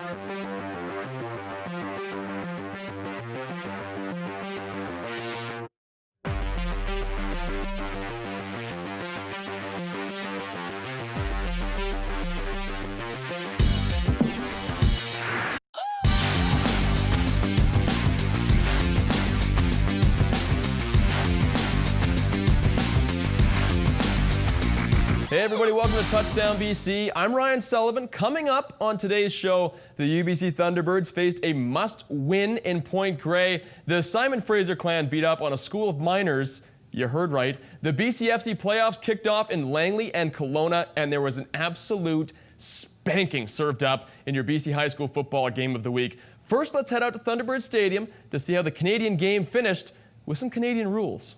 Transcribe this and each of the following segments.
Hey everybody, welcome to Touchdown BC. I'm Ryan Sullivan. Coming up on today's show, the UBC Thunderbirds faced a must-win in Point Grey. The Simon Fraser clan beat up on a school of miners. You heard right. The BCFC playoffs kicked off in Langley and Kelowna, and there was an absolute spanking served up in your BC High School football game of the week. First, let's head out to Thunderbird Stadium to see how the Canadian game finished with some Canadian rules.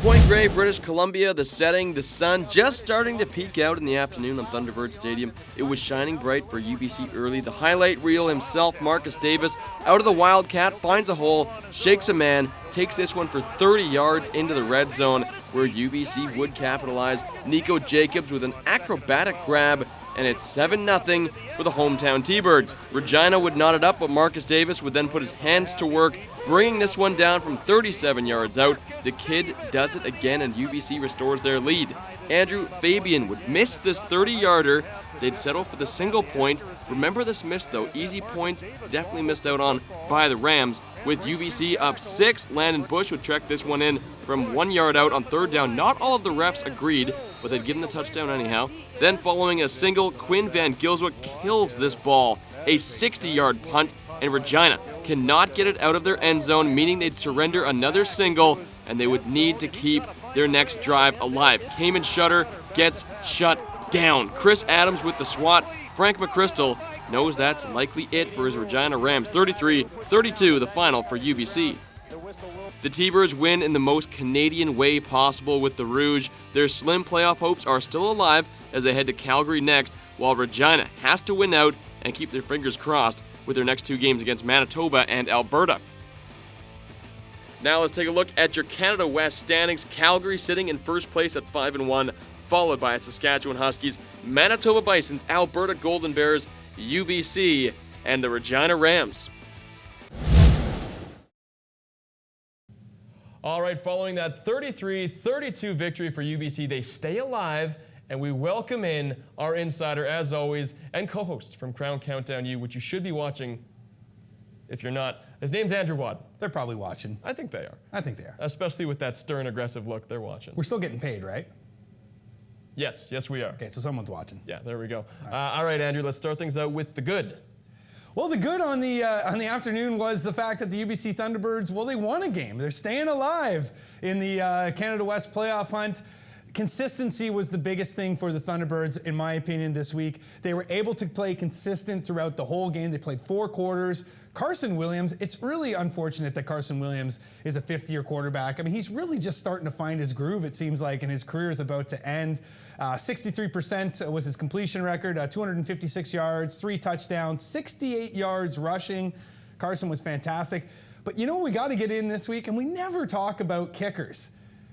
Point Grey, British Columbia, the setting, the sun just starting to peek out in the afternoon on Thunderbird Stadium. It was shining bright for UBC early. The highlight reel himself, Marcus Davis, out of the Wildcat, finds a hole, shakes a man, takes this one for 30 yards into the red zone where UBC would capitalize. Nico Jacobs with an acrobatic grab, and it's 7-0 for the hometown T-Birds. Regina would knot it up, but Marcus Davis would then put his hands to work, bringing this one down from 37 yards out. The kid does it again, and UBC restores their lead. Andrew Fabian would miss this 30-yarder. They'd settle for the single point. Remember this miss, though. Easy point, definitely missed out on by the Rams. With UBC up 6, Landon Bush would check this one in from 1 yard out on third down. Not all of the refs agreed, but they'd give him the touchdown anyhow. Then following a single, Quinn Van Gilswick kills this ball. A 60-yard punt, and Regina cannot get it out of their end zone, meaning they'd surrender another single, and they would need to keep their next drive alive. Cayman Shutter gets shut down. Chris Adams with the swat. Frank McChrystal knows that's likely it for his Regina Rams. 33-32, the final for UBC. The T-Birds win in the most Canadian way possible with the Rouge. Their slim playoff hopes are still alive as they head to Calgary next, while Regina has to win out and keep their fingers crossed with their next two games against Manitoba and Alberta. Now let's take a look at your Canada West standings. Calgary sitting in first place at 5-1, followed by Saskatchewan Huskies, Manitoba Bisons, Alberta Golden Bears, UBC, and the Regina Rams. All right, following that 33-32 victory for UBC, they stay alive, and we welcome in our insider, as always, and co-host from Crown Countdown U, which you should be watching if you're not. His name's Andrew Watt. They're probably watching. I think they are. I think they are. Especially with that stern, aggressive look, they're watching. We're still getting paid, right? Yes, we are. Okay, so someone's watching. Yeah, there we go. All right, Andrew, let's start things out with the good. Well, the good on the afternoon was the fact that the UBC Thunderbirds, well, they won a game. They're staying alive in the Canada West playoff hunt. Consistency was the biggest thing for the Thunderbirds, in my opinion, this week. They were able to play consistent throughout the whole game. They played 4 quarters. Carson Williams, it's really unfortunate that Carson Williams is a fifth-year quarterback. I mean, he's really just starting to find his groove, it seems like, and his career is about to end. 63% was his completion record, 256 yards, 3 touchdowns, 68 yards rushing. Carson was fantastic. But you know what we got to get in this week? And we never talk about kickers.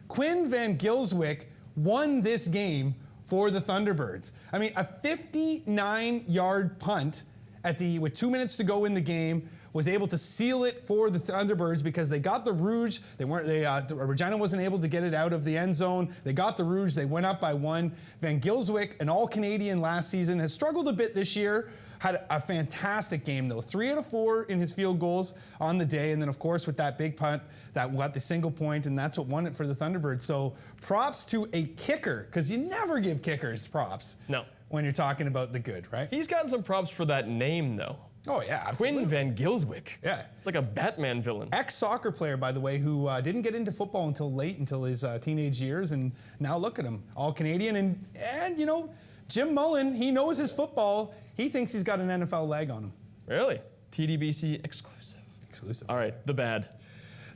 Quinn Van Gilswick won this game for the Thunderbirds. I mean, a 59-yard punt with 2 minutes to go in the game was able to seal it for the Thunderbirds because they got the Rouge. Regina wasn't able to get it out of the end zone. They got the Rouge. They went up by 1. Van Gilswick, an All-Canadian last season, has struggled a bit this year. Had a fantastic game, though. 3 out of 4 in his field goals on the day. And then, of course, with that big punt, that got the single point, and that's what won it for the Thunderbirds. So props to a kicker, because you never give kickers props. No. When you're talking about the good, right? He's gotten some props for that name, though. Oh, yeah, absolutely. Quinn Van Gilswick. Yeah. It's like a Batman villain. Ex-soccer player, by the way, who didn't get into football until his teenage years, and now look at him, All-Canadian, and you know, Jim Mullen, he knows his football. He thinks he's got an NFL leg on him. Really? TDBC exclusive. Exclusive. All right, the bad.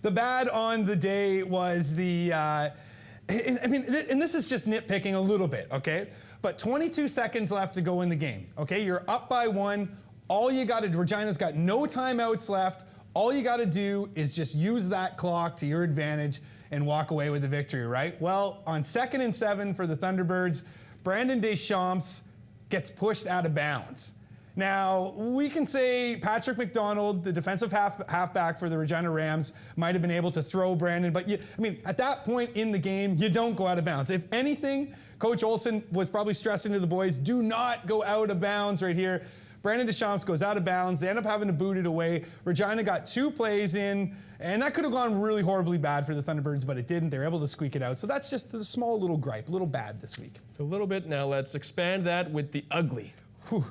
The bad on the day was and this is just nitpicking a little bit, okay? But 22 seconds left to go in the game, okay? You're up by 1. All you got to do, Regina's got no timeouts left. All you got to do is just use that clock to your advantage and walk away with the victory, right? Well, on 2nd and 7 for the Thunderbirds, Brandon Deschamps gets pushed out of bounds. Now, we can say Patrick McDonald, the defensive halfback for the Regina Rams, might have been able to throw Brandon, but at that point in the game, you don't go out of bounds. If anything, Coach Olsen was probably stressing to the boys, do not go out of bounds right here. Brandon Deschamps goes out of bounds. They end up having to boot it away. Regina got 2 plays in, and that could have gone really horribly bad for the Thunderbirds, but it didn't. They were able to squeak it out. So that's just a small little gripe, a little bad this week. A little bit. Now let's expand that with the ugly. Whew,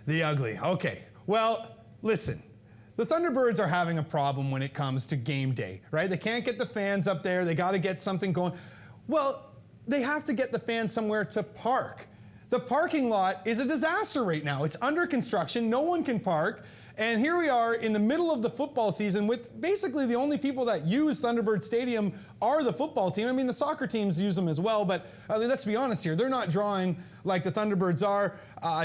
the ugly. Okay. Well, listen. The Thunderbirds are having a problem when it comes to game day, right? They can't get the fans up there. They got to get something going. Well, they have to get the fans somewhere to park. The parking lot is a disaster right now. It's under construction. No one can park. And here we are in the middle of the football season with basically the only people that use Thunderbird Stadium are the football team. I mean, the soccer teams use them as well, but let's be honest here. They're not drawing like the Thunderbirds are.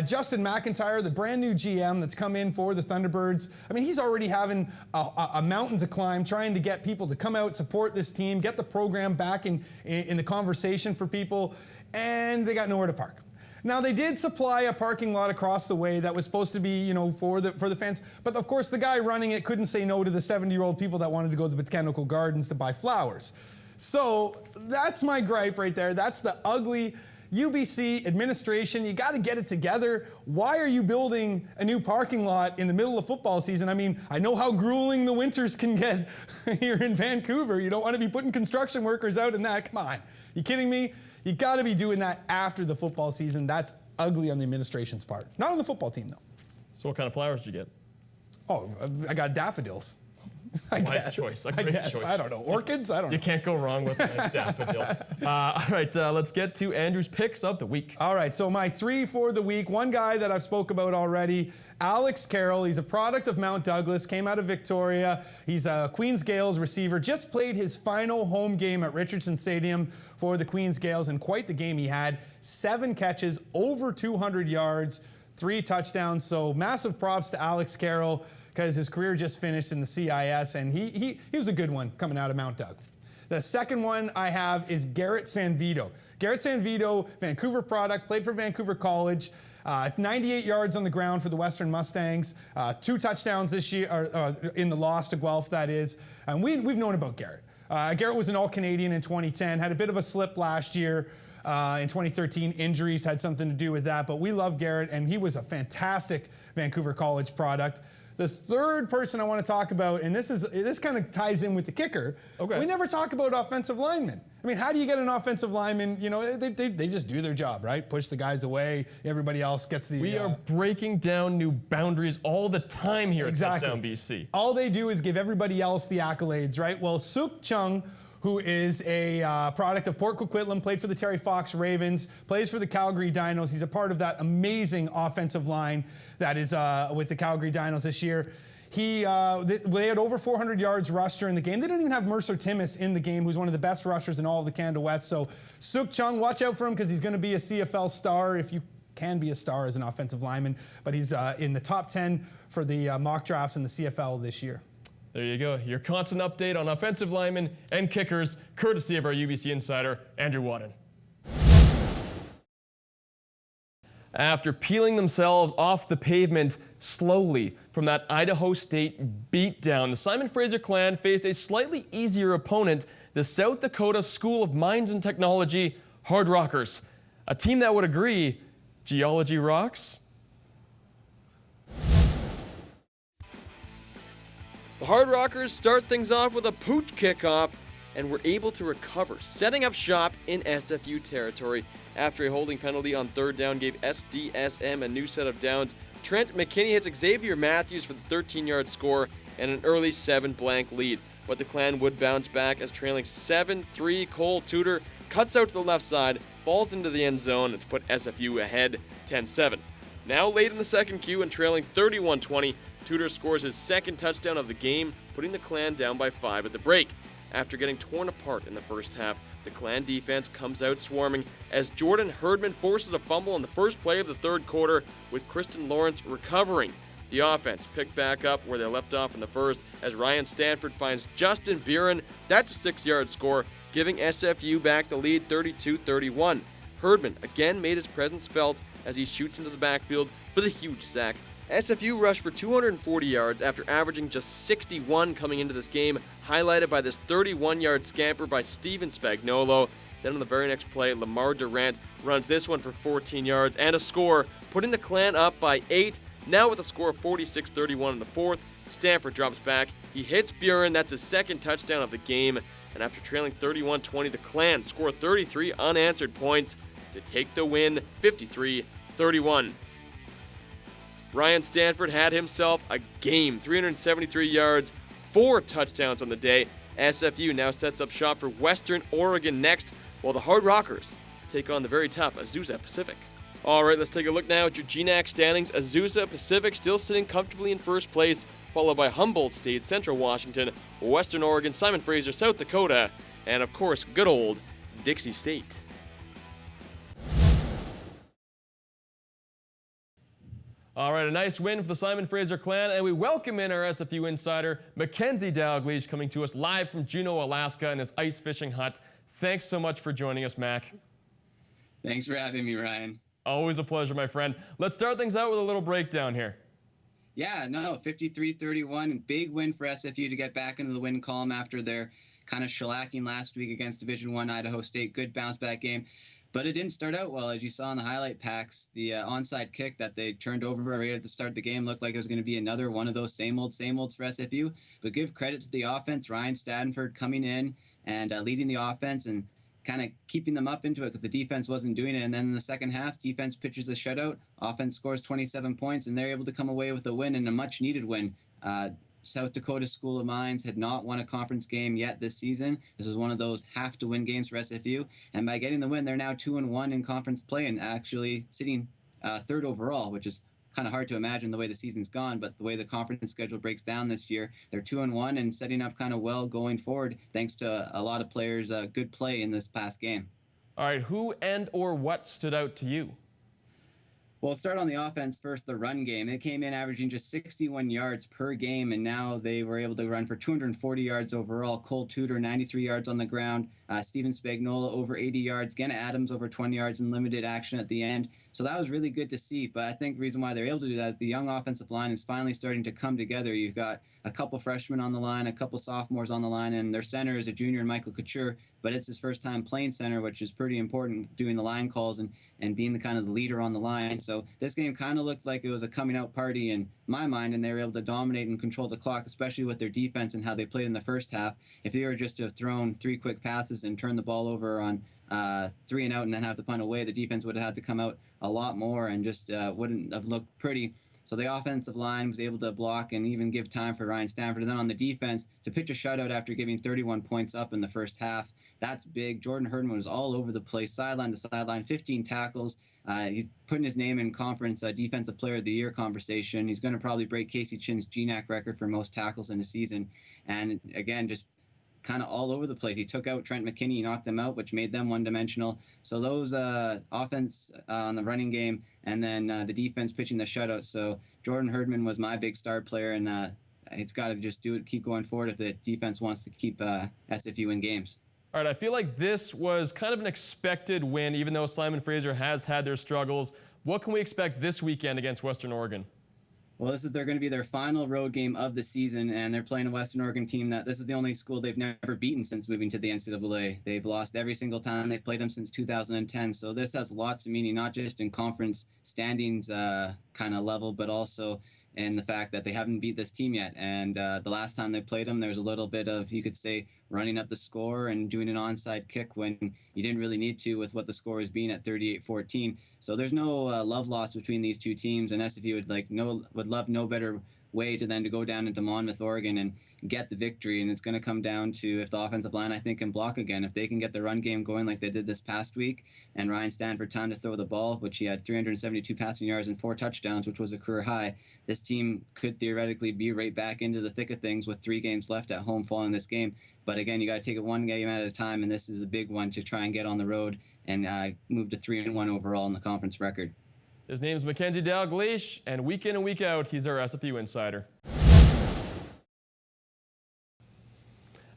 Justin McIntyre, the brand new GM that's come in for the Thunderbirds, I mean, he's already having a mountain to climb, trying to get people to come out, support this team, get the program back in the conversation for people, and they got nowhere to park. Now, they did supply a parking lot across the way that was supposed to be, for the fans. But, of course, the guy running it couldn't say no to the 70-year-old people that wanted to go to the Botanical Gardens to buy flowers. So that's my gripe right there. That's the ugly UBC administration. You got to get it together. Why are you building a new parking lot in the middle of football season? I mean, I know how grueling the winters can get here in Vancouver. You don't want to be putting construction workers out in that. Come on. You kidding me? You got to be doing that after the football season. That's ugly on the administration's part. Not on the football team, though. So what kind of flowers did you get? Oh, I got daffodils. Wise choice. A great choice. I don't know. Orchids? I don't know. You can't go wrong with a nice daffodil. All right, let's get to Andrew's picks of the week. All right, so my 3 for the week. One guy that I've spoke about already, Alex Carroll. He's a product of Mount Douglas, came out of Victoria. He's a Queens Gales receiver. Just played his final home game at Richardson Stadium for the Queens Gales, and quite the game he had. 7 catches, over 200 yards, 3 touchdowns. So massive props to Alex Carroll, because his career just finished in the CIS, and he was a good one coming out of Mount Doug. The second one I have is Garrett Sanvito. Garrett Sanvito, Vancouver product, played for Vancouver College, 98 yards on the ground for the Western Mustangs, 2 touchdowns this year, in the loss to Guelph, that is. And we've known about Garrett. Garrett was an All-Canadian in 2010, had a bit of a slip last year. In 2013, injuries had something to do with that, but we love Garrett, and he was a fantastic Vancouver College product. The third person I want to talk about, and this kind of ties in with the kicker. Okay. We never talk about offensive linemen. I mean, how do you get an offensive lineman? They just do their job, right? Push the guys away. Everybody else gets the. We are breaking down new boundaries all the time here at Touchdown BC. All they do is give everybody else the accolades, right? Well, Suk Chung, who is a product of Port Coquitlam, played for the Terry Fox Ravens, plays for the Calgary Dinos. He's a part of that amazing offensive line that is with the Calgary Dinos this year. They had over 400 yards rushed during the game. They didn't even have Mercer Timmis in the game, who's one of the best rushers in all of the Canada West. So Suk Chung, watch out for him, because he's going to be a CFL star if you can be a star as an offensive lineman. But he's in the top 10 for the mock drafts in the CFL this year. There you go. Your constant update on offensive linemen and kickers, courtesy of our UBC insider, Andrew Wadden. After peeling themselves off the pavement slowly from that Idaho State beatdown, the Simon Fraser clan faced a slightly easier opponent, the South Dakota School of Mines and Technology Hard Rockers. A team that would agree, geology rocks. The Hard Rockers start things off with a pooch kickoff and were able to recover, setting up shop in SFU territory. After a holding penalty on 3rd down gave SDSM a new set of downs, Trent McKinney hits Xavier Matthews for the 13-yard score and an early 7-blank lead. But the Clan would bounce back as trailing 7-3 Cole Tudor cuts out to the left side, falls into the end zone to put SFU ahead 10-7. Now late in the second Q and trailing 31-20, Tudor scores his 2nd touchdown of the game, putting the Clan down by 5 at the break. After getting torn apart in the first half, the Clan defense comes out swarming as Jordan Herdman forces a fumble on the first play of the 3rd quarter, with Kristen Lawrence recovering. The offense picked back up where they left off in the first as Ryan Stanford finds Justin Buren. That's a 6-yard score, giving SFU back the lead 32-31. Herdman again made his presence felt as he shoots into the backfield for the huge sack, SFU rushed for 240 yards after averaging just 61 coming into this game, highlighted by this 31-yard scamper by Steven Spagnuolo. Then on the very next play, Lamar Durant runs this one for 14 yards and a score, putting the Clan up by 8. Now with a score of 46-31 in the fourth, Stanford drops back. He hits Buren, that's his second touchdown of the game. And after trailing 31-20, the Clan score 33 unanswered points to take the win, 53-31. Ryan Stanford had himself a game, 373 yards, 4 touchdowns on the day. SFU now sets up shop for Western Oregon next, while the Hard Rockers take on the very tough Azusa Pacific. All right, let's take a look now at your GNAC standings. Azusa Pacific still sitting comfortably in first place, followed by Humboldt State, Central Washington, Western Oregon, Simon Fraser, South Dakota, and of course, good old Dixie State. All right, a nice win for the Simon Fraser Clan, and we welcome in our SFU insider, Mackenzie Dalglish, coming to us live from Juneau, Alaska, in his ice fishing hut. Thanks so much for joining us, Mac. Thanks for having me, Ryan. Always a pleasure, my friend. Let's start things out with a little breakdown here. Yeah, no, 53-31, big win for SFU to get back into the win column after their kind of shellacking last week against Division I Idaho State. Good bounce-back game. But it didn't start out well, as you saw in the highlight packs. The onside kick that they turned over right at the start of the game looked like it was going to be another one of those same olds for SFU. But give credit to the offense, Ryan Stadenford coming in and leading the offense and kind of keeping them up into it because the defense wasn't doing it. And then in the second half, defense pitches a shutout, offense scores 27 points, and they're able to come away with a win, and a much-needed win. South Dakota School of Mines had not won a conference game yet this season. This was one of those have-to-win games for SFU, and by getting the win, they're now 2-1 in conference play and actually sitting third overall, which is kind of hard to imagine the way the season's gone, but the way the conference schedule breaks down this year, they're 2-1 and setting up kind of well going forward thanks to a lot of players' good play in this past game. All right, who and or what stood out to you? Well, we'll start on the offense first, the run game. They came in averaging just 61 yards per game, and now they were able to run for 240 yards overall. Cole Tudor, 93 yards on the ground. Steven Spagnuolo, over 80 yards. Genna Adams, over 20 yards in limited action at the end. So that was really good to see, but I think the reason why they're able to do that is the young offensive line is finally starting to come together. You've got a couple freshmen on the line, a couple sophomores on the line, and their center is a junior, Michael Couture, but it's his first time playing center, which is pretty important, doing the line calls and being the kind of the leader on the line. So this game kind of looked like it was a coming out party in my mind, and they were able to dominate and control the clock, especially with their defense and how they played in the first half. If they were just to have thrown 3 quick passes and turn the ball over on 3 and out and then have to punt away, the defense would have had to come out a lot more and just wouldn't have looked pretty. So the offensive line was able to block and even give time for Ryan Stanford. And then on the defense, to pitch a shutout after giving 31 points up in the first half, that's big. Jordan Herdman was all over the place, sideline to sideline, 15 tackles. He's putting his name in conference Defensive Player of the Year conversation. He's going to probably break Casey Chin's GNAC record for most tackles in a season. And again, just kind of all over the place. He took out Trent McKinney, he knocked them out, which made them one-dimensional. So those offense on the running game, and then the defense pitching the shutout. So Jordan Herdman was my big star player, and it's got to just keep going forward if the defense wants to keep SFU in games. All right, I feel like this was kind of an expected win, even though Simon Fraser has had their struggles. What can we expect this weekend against Western Oregon? Well, they're going to be their final road game of the season, and they're playing a Western Oregon team that this is the only school they've never beaten since moving to the NCAA. They've lost every single time they've played them since 2010. So this has lots of meaning, not just in conference standings kind of level, but also in the fact that they haven't beat this team yet. And the last time they played them, there was a little bit of, you could say, running up the score and doing an onside kick when you didn't really need to with what the score was being at 38-14. So there's no love lost between these two teams, and SFU would love no better way to then to go down into Monmouth, Oregon and get the victory. And it's going to come down to if the offensive line, I think, can block again. If they can get the run game going like they did this past week, and Ryan Stanford time to throw the ball, which he had 372 passing yards and 4 touchdowns, which was a career high, this team could theoretically be right back into the thick of things with 3 games left at home following this game. But again, you got to take it one game at a time, and this is a big one to try and get on the road and move to 3-1 overall in the conference record. His name's Mackenzie Dalglish, and week in and week out, he's our SFU insider.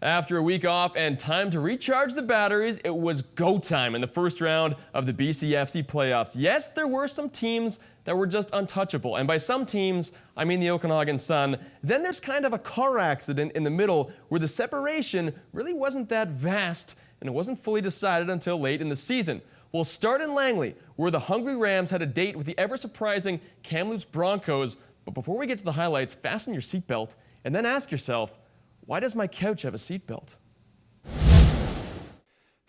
After a week off and time to recharge the batteries, it was go time in the first round of the BCFC playoffs. Yes, there were some teams that were just untouchable, and by some teams, I mean the Okanagan Sun. Then there's kind of a car accident in the middle where the separation really wasn't that vast, and it wasn't fully decided until late in the season. We'll start in Langley, where the Hungry Rams had a date with the ever-surprising Kamloops Broncos. But before we get to the highlights, fasten your seatbelt and then ask yourself, why does my couch have a seatbelt?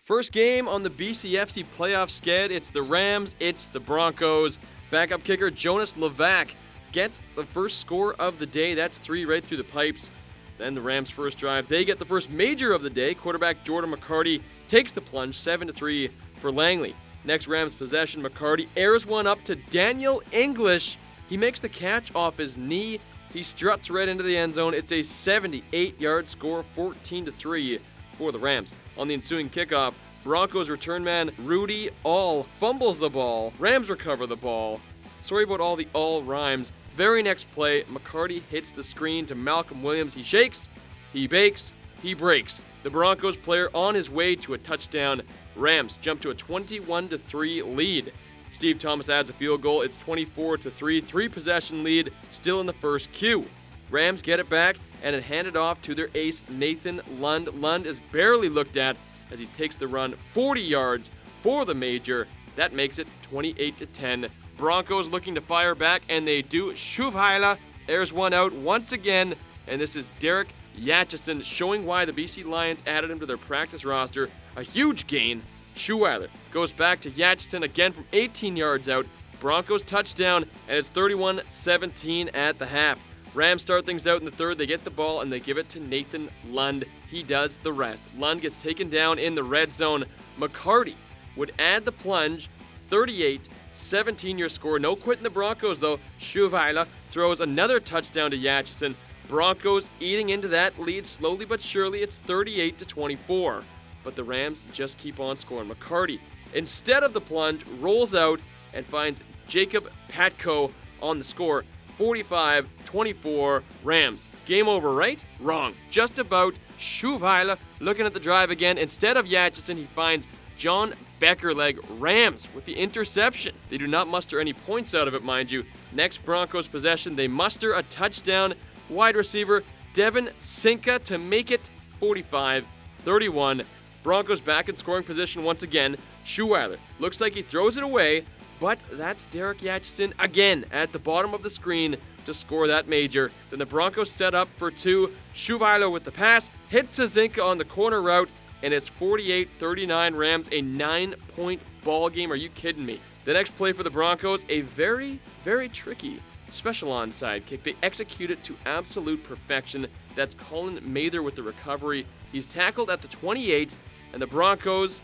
First game on the BCFC playoff sked. It's the Rams, it's the Broncos. Backup kicker Jonas Levac gets the first score of the day. That's 3 right through the pipes. Then the Rams' first drive. They get the first major of the day. Quarterback Jordan McCarty takes the plunge, 7-3 for Langley. Next Rams possession, McCarty airs one up to Daniel English. He makes the catch off his knee. He struts right into the end zone. It's a 78-yard score, 14-3 for the Rams. On the ensuing kickoff, Broncos return man Rudy All fumbles the ball. Rams recover the ball. Sorry about all the all rhymes. Very next play, McCarty hits the screen to Malcolm Williams. He shakes, he bakes, he breaks. The Broncos player on his way to a touchdown. Rams jump to a 21-3 lead. Steve Thomas adds a field goal. It's 24-3, 3-possession lead, still in the first Q. Rams get it back and it handed off to their ace, Nathan Lund. Lund is barely looked at as he takes the run 40 yards for the major. That makes it 28-10. Broncos looking to fire back, and they do. Shuvhaila airs one out once again, and this is Derek Yatchison showing why the BC Lions added him to their practice roster. A huge gain. Shuvhaila goes back to Yatchison again from 18 yards out. Broncos touchdown, and it's 31-17 at the half. Rams start things out in the third. They get the ball, and they give it to Nathan Lund. He does the rest. Lund gets taken down in the red zone. McCarty would add the plunge, 38-17 your score. No quitting the Broncos, though. Shuvhaila throws another touchdown to Yatchison. Broncos eating into that lead slowly but surely. It's 38-24. But the Rams just keep on scoring. McCarty, instead of the plunge, rolls out and finds Jacob Patko on the score. 45-24 Rams. Game over, right? Wrong. Just about. Shuvhaila looking at the drive again. Instead of Yatchison, he finds John Beckerleg. Rams with the interception. They do not muster any points out of it, mind you. Next Broncos possession, they muster a touchdown. Wide receiver Devin Sinka to make it 45-31. Broncos back in scoring position once again. Shuvhaila looks like he throws it away, but that's Derek Yatchison again at the bottom of the screen to score that major. Then the Broncos set up for 2. Shuvhaila with the pass, hits Zinka on the corner route, and it's 48-39 Rams, a 9-point ball game. Are you kidding me? The next play for the Broncos, a very, very tricky special onside kick. They execute it to absolute perfection. That's Colin Mather with the recovery. He's tackled at the 28, and the Broncos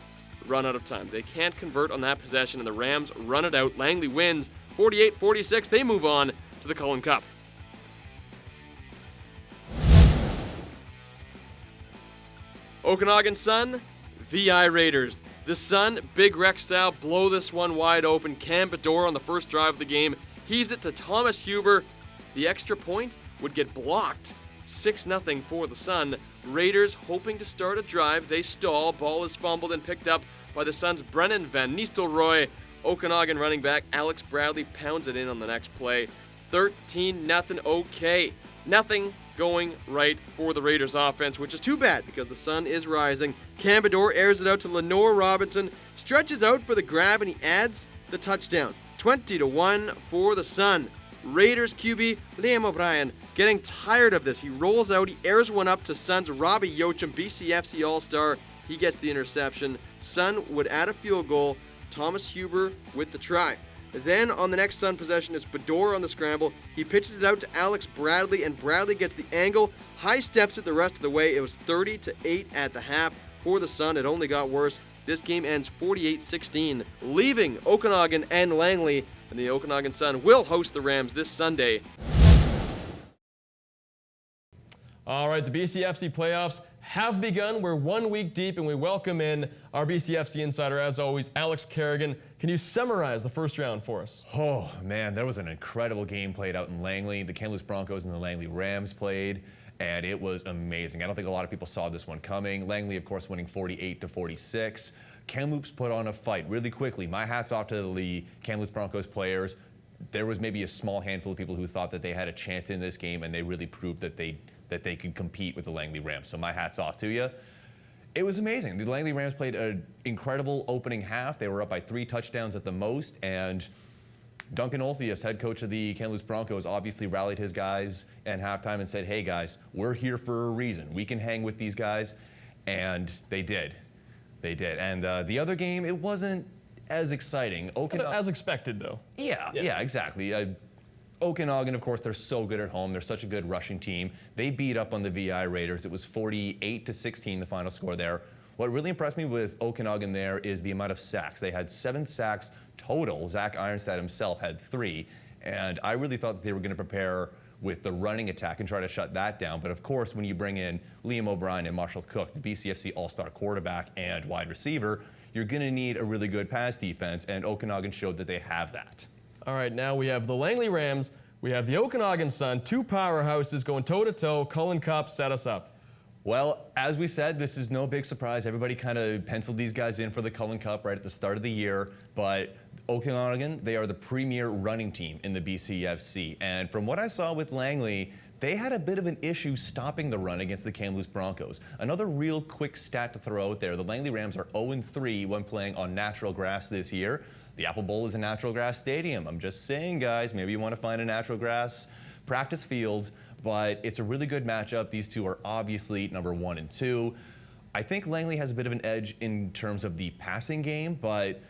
run out of time. They can't convert on that possession, and the Rams run it out. Langley wins 48-46. They move on to the Cullen Cup. Okanagan Sun, VI Raiders. The Sun, Big Rex style, blow this one wide open. Cam Bedore on the first drive of the game heaves it to Thomas Huber. The extra point would get blocked. 6-0 for the Sun. Raiders hoping to start a drive. They stall. Ball is fumbled and picked up by the Suns' Brennan Van Nistelrooy. Okanagan running back Alex Bradley pounds it in on the next play. 13-0. Okay. Nothing going right for the Raiders offense, which is too bad because the sun is rising. Cam Bedore airs it out to Lenore Robinson. Stretches out for the grab and he adds the touchdown. 20-1 for the Sun. Raiders QB Liam O'Brien getting tired of this. He rolls out, he airs one up to Suns Robbie Yochum, BCFC All-Star. He gets the interception. Sun would add a field goal. Thomas Huber with the try. Then on the next Sun possession, it's Bedore on the scramble. He pitches it out to Alex Bradley, and Bradley gets the angle. High steps it the rest of the way. It was 30-8 at the half for the Sun. It only got worse. This game ends 48-16, leaving Okanagan and Langley, and the Okanagan Sun will host the Rams this Sunday. All right, the BCFC playoffs have begun. We're 1 week deep, and we welcome in our BCFC insider, as always, Alex Kerrigan. Can you summarize the first round for us? Oh, man, that was an incredible game played out in Langley. The Kamloops Broncos and the Langley Rams played. and it was amazing. I don't think a lot of people saw this one coming. Langley, of course, winning 48-46. Kamloops put on a fight really quickly. My hat's off to the Kamloops Broncos players. There was maybe a small handful of people who thought that they had a chance in this game, and they really proved that they could compete with the Langley Rams. So my hat's off to you. It was amazing. The Langley Rams played an incredible opening half. They were up by 3 touchdowns at the most, and Duncan Olthius, head coach of the Kamloops Broncos, obviously rallied his guys at halftime and said, hey guys, we're here for a reason. We can hang with these guys, and they did. They did. And the other game, it wasn't as exciting. As expected, though. Yeah, exactly. Okanagan, of course, they're so good at home. They're such a good rushing team. They beat up on the VI Raiders. It was 48-16, the final score there. What really impressed me with Okanagan there is the amount of sacks. They had 7 sacks total. Zach Ironstad himself had 3. And I really thought that they were going to prepare with the running attack and try to shut that down. But of course, when you bring in Liam O'Brien and Marshall Cook, the BCFC all-star quarterback and wide receiver, you're going to need a really good pass defense, and Okanagan showed that they have that. All right, now we have the Langley Rams, we have the Okanagan Sun, 2 powerhouses going toe-to-toe. Cullen Cup set us up. Well, as we said, this is no big surprise. Everybody kind of penciled these guys in for the Cullen Cup right at the start of the year, but Okanagan, they are the premier running team in the BCFC, and from what I saw with Langley, they had a bit of an issue stopping the run against the Kamloops Broncos. Another real quick stat to throw out there, the Langley Rams are 0-3 when playing on natural grass this year. The Apple Bowl is a natural grass stadium. I'm just saying, guys, maybe you want to find a natural grass practice field, but it's a really good matchup. These two are obviously number 1 and 2. I think Langley has a bit of an edge in terms of the passing game, but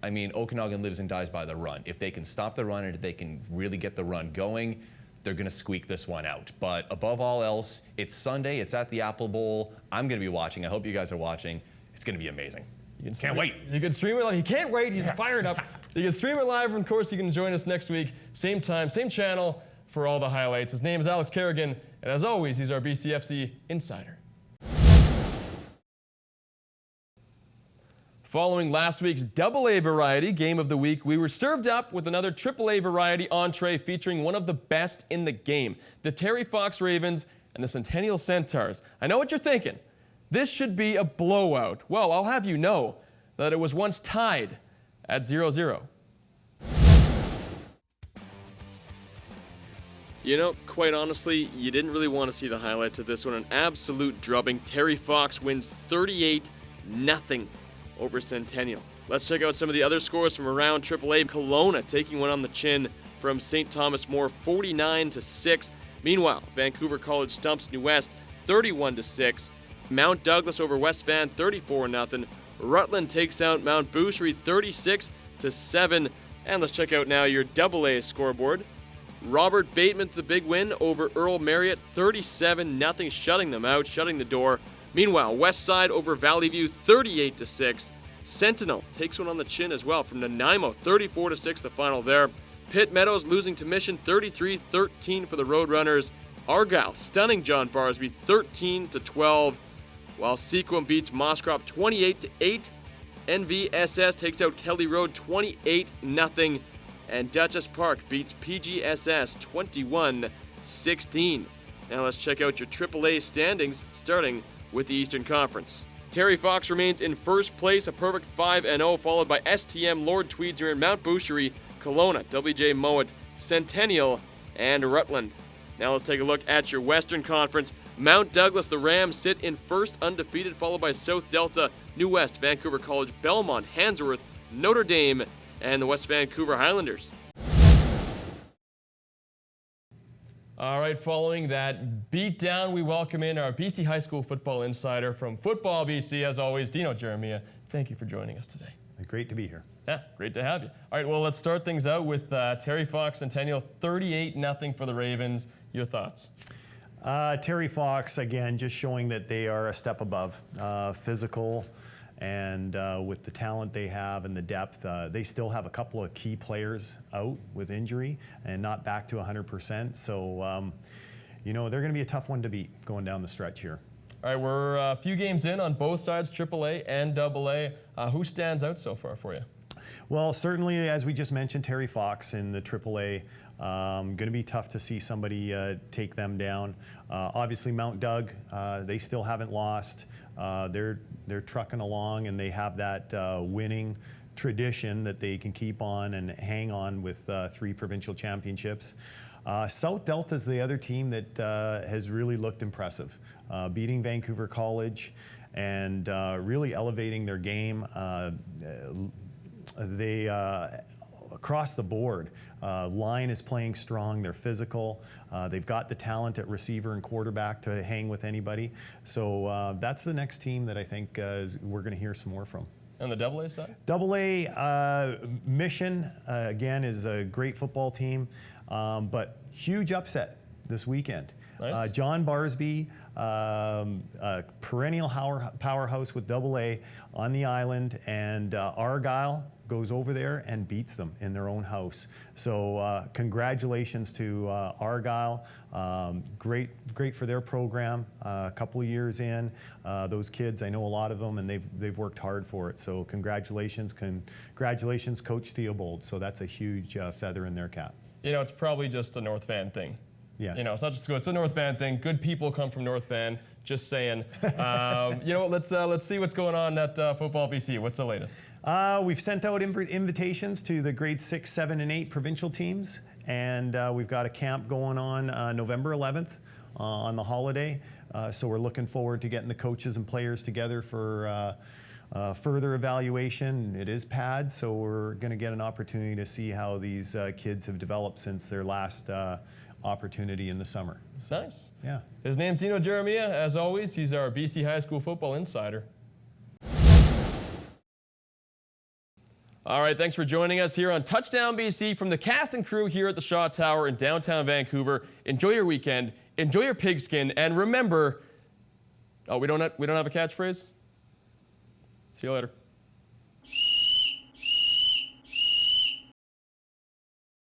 I mean, Okanagan lives and dies by the run. If they can stop the run and if they can really get the run going, they're going to squeak this one out. But above all else, it's Sunday. It's at the Apple Bowl. I'm going to be watching. I hope you guys are watching. It's going to be amazing. Can't wait. You can stream it live. He can't wait. He's fired up. You can stream it live. And of course, you can join us next week, same time, same channel, for all the highlights. His name is Alex Kerrigan. And as always, he's our BCFC insider. Following last week's AA variety game of the week, we were served up with another AAA variety entree featuring one of the best in the game, the Terry Fox Ravens and the Centennial Centaurs. I know what you're thinking. This should be a blowout. Well, I'll have you know that it was once tied at 0-0. You know, quite honestly, you didn't really want to see the highlights of this one. An absolute drubbing. Terry Fox wins 38-0 over Centennial. Let's check out some of the other scores from around AAA. Kelowna taking one on the chin from St. Thomas More, 49-6. Meanwhile, Vancouver College stumps New West 31-6. Mount Douglas over West Van 34-0. Rutland takes out Mount Boucherie 36-7. And let's check out now your AA scoreboard. Robert Bateman the big win over Earl Marriott 37-0, shutting them out, shutting the door. Meanwhile, Westside over Valley View 38-6. Sentinel takes one on the chin as well from Nanaimo 34-6, the final there. Pitt Meadows losing to Mission 33-13 for the Roadrunners. Argyle stunning John Barsby 13-12, while Sequim beats Mosscrop 28-8. NVSS takes out Kelly Road 28-0, and Duchess Park beats PGSS 21-16. Now let's check out your AAA standings, starting with the Eastern Conference. Terry Fox remains in first place, a perfect 5-0, followed by STM, Lord Tweedser, and Mount Boucherie, Kelowna, WJ Mowat, Centennial, and Rutland. Now let's take a look at your Western Conference. Mount Douglas, the Rams sit in first, undefeated, followed by South Delta, New West, Vancouver College, Belmont, Handsworth, Notre Dame, and the West Vancouver Highlanders. All right, following that beatdown, we welcome in our BC High School football insider from Football BC, as always, Dino Jeremia. Thank you for joining us today. Great to be here. Yeah, great to have you. All right, well, let's start things out with Terry Fox Centennial, 38-0 for the Ravens. Your thoughts? Terry Fox, again, just showing that they are a step above. Physical, and with the talent they have and the depth, they still have a couple of key players out with injury and not back to 100%. So, you know, they're going to be a tough one to beat going down the stretch here. All right, we're a few games in on both sides, AAA and AA. Who stands out so far for you? Well, certainly, as we just mentioned, Terry Fox in the AAA. Going to be tough to see somebody take them down. Obviously, Mount Doug, they still haven't lost. They're trucking along, and they have that winning tradition that they can keep on and hang on with 3 provincial championships. South Delta is the other team that has really looked impressive, beating Vancouver College and really elevating their game. They across the board, line is playing strong. They're physical. They've got the talent at receiver and quarterback to hang with anybody. So that's the next team that I think we're going to hear some more from. On the AA side? AA Mission, again, is a great football team, but huge upset this weekend. Nice. John Barsby, a perennial powerhouse with AA on the island, and Argyle goes over there and beats them in their own house. So congratulations to Argyle. Great for their program. A couple of years in, those kids, I know a lot of them, and they've worked hard for it. So congratulations, Coach Theobald. So that's a huge feather in their cap. You know, it's probably just a North Van thing. Yes. You know, it's not just good. It's a North Van thing. Good people come from North Van. Just saying. You know what? Let's see what's going on at Football BC. What's the latest? We've sent out invitations to the grade 6, 7, and 8 provincial teams, and we've got a camp going on November 11th on the holiday. So we're looking forward to getting the coaches and players together for further evaluation. It is PAD, so we're going to get an opportunity to see how these kids have developed since their last opportunity in the summer. Nice. Yeah. His name's Dino Jeremiah. As always, he's our BC High School football insider. All right, thanks for joining us here on Touchdown BC from the cast and crew here at the Shaw Tower in downtown Vancouver. Enjoy your weekend, enjoy your pigskin, and remember, oh, we don't have a catchphrase? See you later.